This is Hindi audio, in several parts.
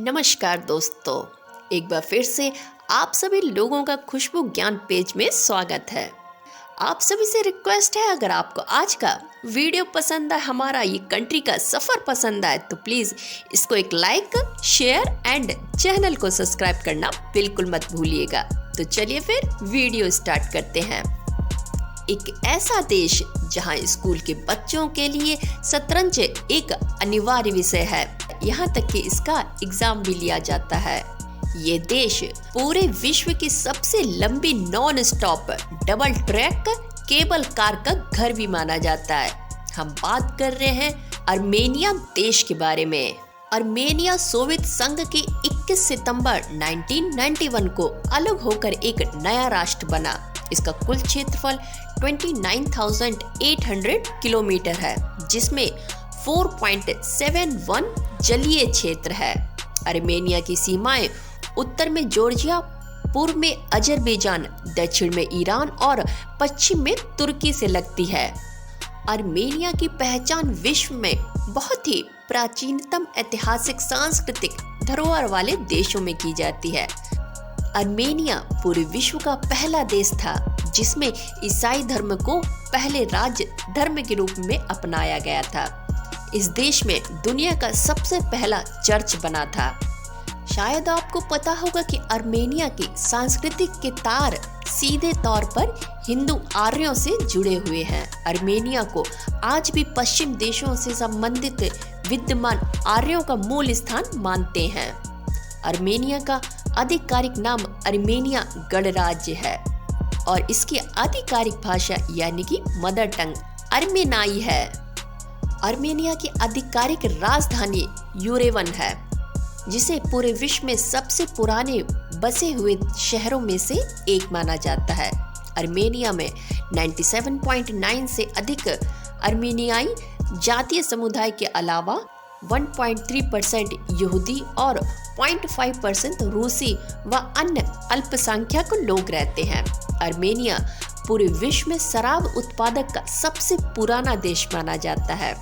नमस्कार दोस्तों, एक बार फिर से आप सभी लोगों का खुशबू ज्ञान पेज में स्वागत है। आप सभी से रिक्वेस्ट है, अगर आपको आज का वीडियो पसंद आए, हमारा ये कंट्री का सफ़र पसंद आए तो प्लीज़ इसको एक लाइक, शेयर एंड चैनल को सब्सक्राइब करना बिल्कुल मत भूलिएगा। तो चलिए फिर वीडियो स्टार्ट करते हैं। एक ऐसा देश जहां स्कूल के बच्चों के लिए शतरंज एक अनिवार्य विषय है, यहाँ तक कि इसका एग्जाम भी लिया जाता है। ये देश पूरे विश्व की सबसे लंबी non stop double track cable car का घर भी माना जाता है। हम बात कर रहे हैं आर्मेनिया देश के बारे में। आर्मेनिया सोवियत संघ के 21 सितंबर 1991 को अलग होकर एक नया राष्ट्र बना। इसका कुल क्षेत्रफल 29,800 किलोमीटर है, जिसमें 4.71 जलीय क्षेत्र है। आर्मेनिया की सीमाएं उत्तर में जॉर्जिया, पूर्व में अजरबैजान, दक्षिण में ईरान और पश्चिम में तुर्की से लगती है। आर्मेनिया की पहचान विश्व में बहुत ही प्राचीनतम ऐतिहासिक सांस्कृतिक धरोहर वाले देशों में की जाती है। आर्मेनिया पूरे विश्व का पहला देश था जिसमें ईसाई धर्म को पहले राज्य धर्म के रूप में अपनाया गया था। इस देश में दुनिया का सबसे पहला चर्च बना था। शायद आपको पता होगा कि आर्मेनिया की सांस्कृतिक के तार सीधे तौर पर हिंदू आर्यों से जुड़े हुए हैं। आर्मेनिया को आज भी पश्चिम देशों से संबंधित विद्यमान आर्यों का मूल स्थान मानते हैं। आर्मेनिया का आधिकारिक नाम आर्मेनिया गणराज्य है और इसकी आधिकारिक भाषा यानी कि मदर टंग आर्मेनाई है। आर्मेनिया की आधिकारिक राजधानी येरेवन है, जिसे पूरे विश्व में सबसे पुराने बसे हुए शहरों में से एक माना जाता है। आर्मेनिया में 97.9 से अधिक आर्मेनियाई जातीय समुदाय के अलावा 1.3% यहूदी और 0.5% रूसी व अन्य अल्पसंख्यक लोग रहते हैं। आर्मेनिया पूरे विश्व में शराब उत्पादक का सबसे पुराना देश माना जाता है।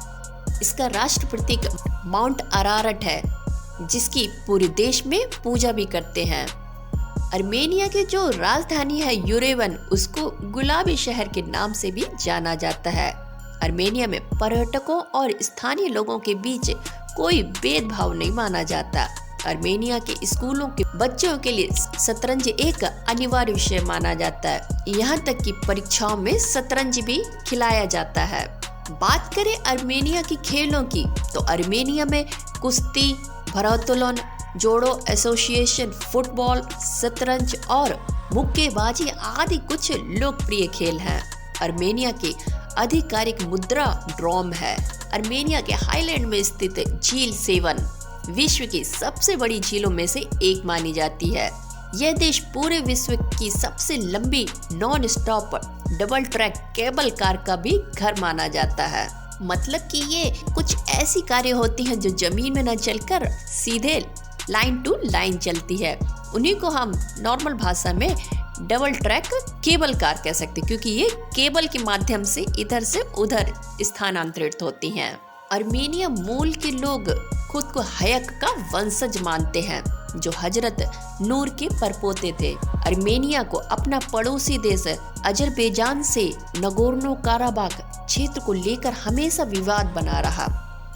इसका राष्ट्र प्रतीक माउंट अरारट है, जिसकी पूरे देश में पूजा भी करते हैं। आर्मेनिया की जो राजधानी है येरेवन, उसको गुलाबी शहर के नाम से भी जाना जाता है। आर्मेनिया में पर्यटकों और स्थानीय लोगों के बीच कोई भेदभाव नहीं माना जाता। आर्मेनिया के स्कूलों के बच्चों के लिए शतरंज एक अनिवार्य विषय माना जाता है। यहाँ तक कि परीक्षाओं में शतरंज भी खिलाया जाता है। बात करें आर्मेनिया की खेलों की, तो आर्मेनिया में कुश्ती, भारोत्तोलन, जोडो एसोसिएशन, फुटबॉल, शतरंज और मुक्केबाजी आदि कुछ लोकप्रिय खेल हैं। आर्मेनिया की आधिकारिक मुद्रा ड्रोम है। आर्मेनिया के हाईलैंड में स्थित झील सेवन विश्व की सबसे बड़ी झीलों में से एक मानी जाती है। यह देश पूरे विश्व की सबसे लंबी non stop double track cable car का भी घर माना जाता है। मतलब कि ये कुछ ऐसी कारें होती हैं जो जमीन में न चलकर सीधे लाइन टू लाइन चलती है। उन्हीं को हम नॉर्मल भाषा में डबल ट्रैक केबल कार कह सकते हैं, क्योंकि ये केबल के माध्यम से इधर से उधर स्थानांतरित होती हैं। आर्मेनिया मूल के लोग खुद को हयक का वंशज मानते हैं, जो हजरत नूर के परपोते थे। आर्मेनिया को अपना पड़ोसी देश अजरबैजान से नगोर्नो काराबाख क्षेत्र को लेकर हमेशा विवाद बना रहा,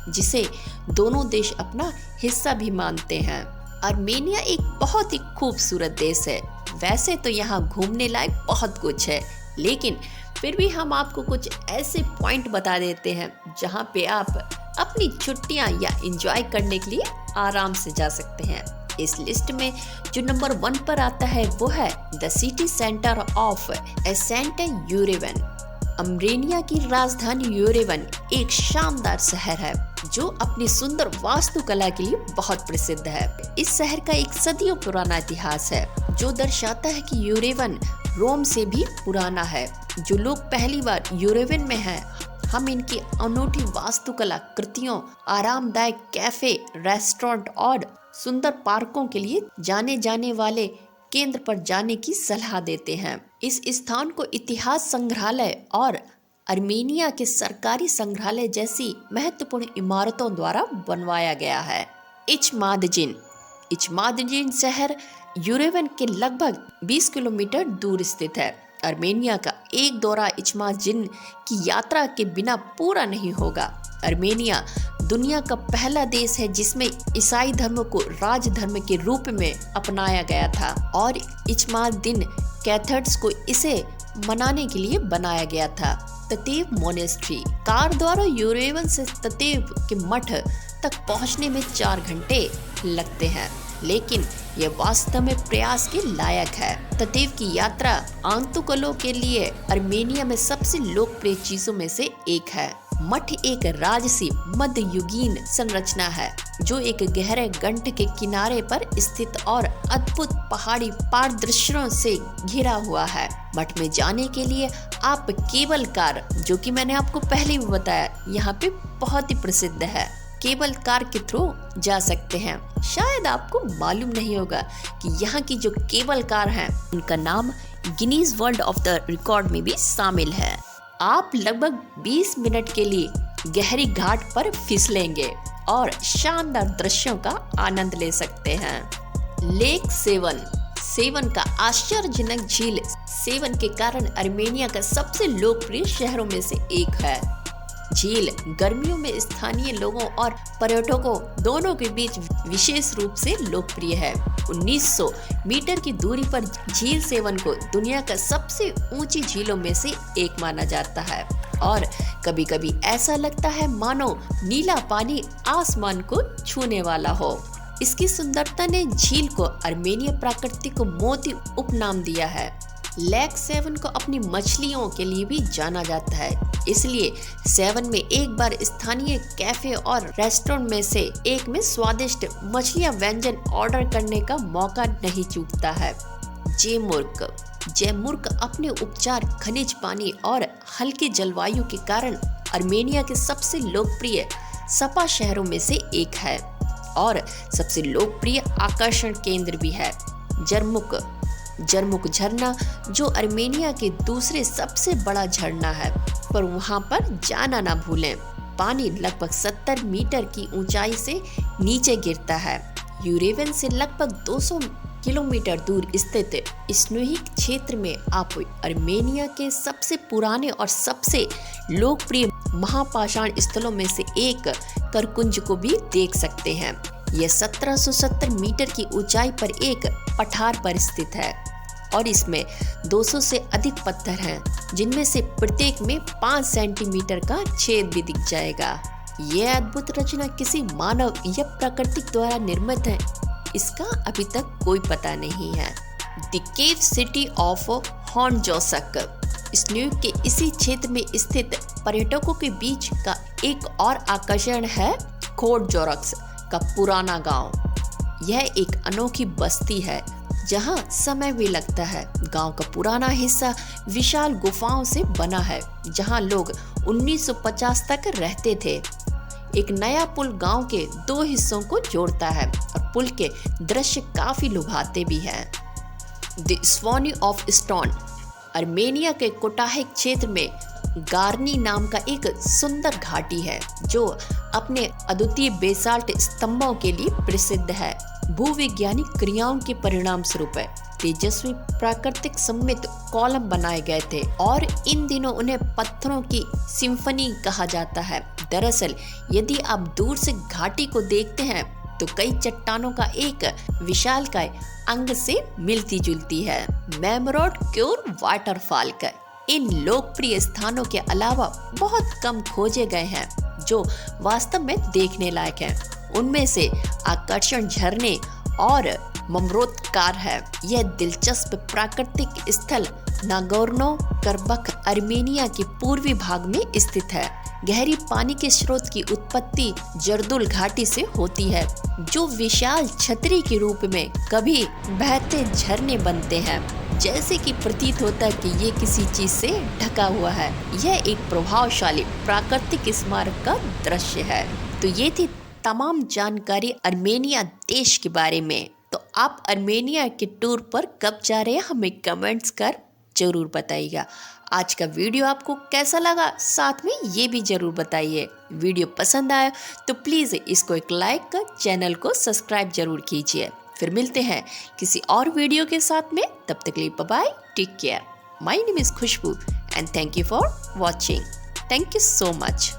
जिसे दोनों देश अपना हिस्सा भी मानते हैं। आर्मेनिया एक बहुत ही खूबसूरत देश है। वैसे तो यहाँ घूमने लायक बहुत कुछ है, लेकिन फिर भी हम आपको कुछ ऐसे पॉइंट बता देते हैं जहाँ पे आप अपनी छुट्टियाँ या एंजॉय करने के लिए आराम से जा सकते हैं। इस लिस्ट में जो नंबर 1 पर आता है वो है the city centre of accent Yerevan. Armenia की राजधानी येरेवन एक शानदार शहर है जो अपनी सुंदर वास्तुकला के लिए बहुत प्रसिद्ध है। इस शहर का एक सदियों पुराना इतिहास है, जो दर्शाता है कि येरेवन रोम से भी पुराना है। जो लोग पहली बार येरेवन में हैं, हम इनकी अनूठी वास्तुकला कृतियों, आरामदायक कैफे, रेस्टोरेंट और सुंदर पार्कों के लिए जाने जाने वाले केंद्र पर जाने की सलाह देते हैं। इस स्थान को इतिहास संग्रहालय और आर्मेनिया के सरकारी संग्रहालय जैसी महत्वपूर्ण इमारतों द्वारा बनवाया गया है। इचमादजिन इचमादीन शहर यूरेवन के लगभग 20 किलोमीटर दूर स्थित है। आर्मेनिया का एक दौरा इचमादीन की यात्रा के बिना पूरा नहीं होगा। आर्मेनिया दुनिया का पहला देश है जिसमें ईसाई धर्म को राज धर्म के रूप में अपनाया गया था और इचमादीन कैथड्स को इसे मनाने के लिए बनाया गया था। ततेव मोनेस्ट्री कार द्वारा यूरेवन से ततेव के मठ तक पहुंचने में 4 घंटे लगते हैं, लेकिन यह वास्तव में प्रयास के लायक है। ततेव की यात्रा आगंतुकों के लिए आर्मेनिया में सबसे लोकप्रिय चीजों में से एक है। मठ एक राजसी मध्ययुगीन संरचना है जो एक गहरे गंठ के किनारे पर स्थित और अद्भुत पहाड़ी पाददृश्यों से घिरा हुआ है। मठ में जाने के लिए आप केबल कार, जो कि मैंने आपको पहले भी बताया, यहाँ पे बहुत ही प्रसिद्ध है, केबल कार के थ्रू जा सकते हैं। शायद आपको मालूम नहीं होगा कि यहाँ की जो केबल कार हैं उनका नाम Guinness world of the record में भी शामिल है। आप लगभग 20 मिनट के लिए गहरी घाट पर फिसलेंगे और शानदार दृश्यों का आनंद ले सकते हैं। लेक सेवन का आश्चर्यजनक झील सेवन के कारण आर्मेनिया का सबसे लोकप्रिय शहरों में से एक है। झील गर्मियों में स्थानीय लोगों और पर्यटकों दोनों के बीच विशेष रूप से लोकप्रिय है। 1900 मीटर की दूरी पर झील सेवन को दुनिया का सबसे ऊंची झीलों में से एक माना जाता है और कभी-कभी ऐसा लगता है मानो नीला पानी आसमान को छूने वाला हो। इसकी सुंदरता ने झील को आर्मेनिया प्राकृतिक मोती उपनाम दिया है। लेक सेवन को अपनी मछलियों के लिए भी जाना जाता है, इसलिए सेवन में एक बार स्थानीय कैफे और रेस्टोरेंट में से एक में स्वादिष्ट मछलियां व्यंजन ऑर्डर करने का मौका नहीं चूकता है। जैमुर्क अपने उपचार, खनिज पानी और हल्की जलवायु के कारण आर्मेनिया के सबसे लोकप्रिय सपा शहरों में से एक है और सबसे लोकप्रिय आकर्षण केंद्र भी है। जरमुक झरना, जो आर्मेनिया के दूसरे सबसे बड़ा झरना है, पर वहां पर जाना ना भूलें। पानी लगभग 70 मीटर की ऊंचाई से नीचे गिरता है। यूरेवन से लगभग 200 किलोमीटर दूर स्थित स्नोहिक क्षेत्र में आप आर्मेनिया के सबसे पुराने और सबसे लोकप्रिय महापाषाण स्थलों में से एक करकुंज को भी देख सकते हैं। यह 1770 मीटर की ऊंचाई पर एक पठार पर स्थित है और इसमें 200 से अधिक पत्थर हैं, जिनमें से प्रत्येक में 5 सेंटीमीटर का छेद भी दिख जाएगा। यह अद्भुत रचना किसी मानव या प्रकृति द्वारा निर्मित है, इसका अभी तक कोई पता नहीं है। द केव सिटी ऑफ हॉर्नजोसक स्नोक के इसी क्षेत्र में स्थित पर्यटकों के बीच का एक और आकर्षण है खोडजोरक्स का पुराना गांव। यह एक अनोखी बस्ती है जहां समय भी लगता है। गांव का पुराना हिस्सा विशाल गुफाओं से बना है जहां लोग 1950 तक रहते थे। एक नया पुल गांव के 2 हिस्सों को जोड़ता है और पुल के दृश्य काफी लुभाते भी हैं। The Swani of stone Armenia के कोटाहिक क्षेत्र में गार्नी नाम का एक सुंदर घाटी है जो अपने अद्वितीय बेसाल्ट स्तंभों के लिए प्रसिद्ध है। भूवैज्ञानिक क्रियाओं के परिणाम स्वरूप तेजस्वी प्राकृतिक सम्मित कॉलम बनाए गए थे और इन दिनों उन्हें पत्थरों की सिम्फनी कहा जाता है। दरअसल यदि आप दूर से घाटी को देखते हैं तो कई चट्टानों का एक विशालकाय अंग से मिलती जुलती है। मेमरोड क्योर वाटरफॉल का इन लोकप्रिय स्थानों के अलावा बहुत कम खोजे गए हैं जो वास्तव में देखने लायक हैं। उनमें से आकर्षण झरने और ममरोत्कार है। यह दिलचस्प प्राकृतिक स्थल नागोर्नो करबख आर्मेनिया के पूर्वी भाग में स्थित है। गहरी पानी के स्रोत की उत्पत्ति जर्दुल घाटी से होती है जो विशाल छतरी के रूप में कभी बहते झरने बनते हैं। जैसे कि प्रतीत होता है कि ये किसी चीज से ढका हुआ है। यह एक प्रभावशाली प्राकृतिक स्मारक का दृश्य है। तो ये थी तमाम जानकारी आर्मेनिया देश के बारे में। तो आप आर्मेनिया के टूर पर कब जा रहे हैं हमें कमेंट्स कर जरूर बताइएगा। आज का वीडियो आपको कैसा लगा, साथ में ये भी जरूर बताइए। वीडियो पसंद आया तो प्लीज़ इसको एक लाइक कर चैनल को सब्सक्राइब जरूर कीजिए। फिर मिलते हैं किसी और वीडियो के साथ में, तब तक के लिए bye bye, take care. My name is Khushbu and thank you for watching. Thank you so much.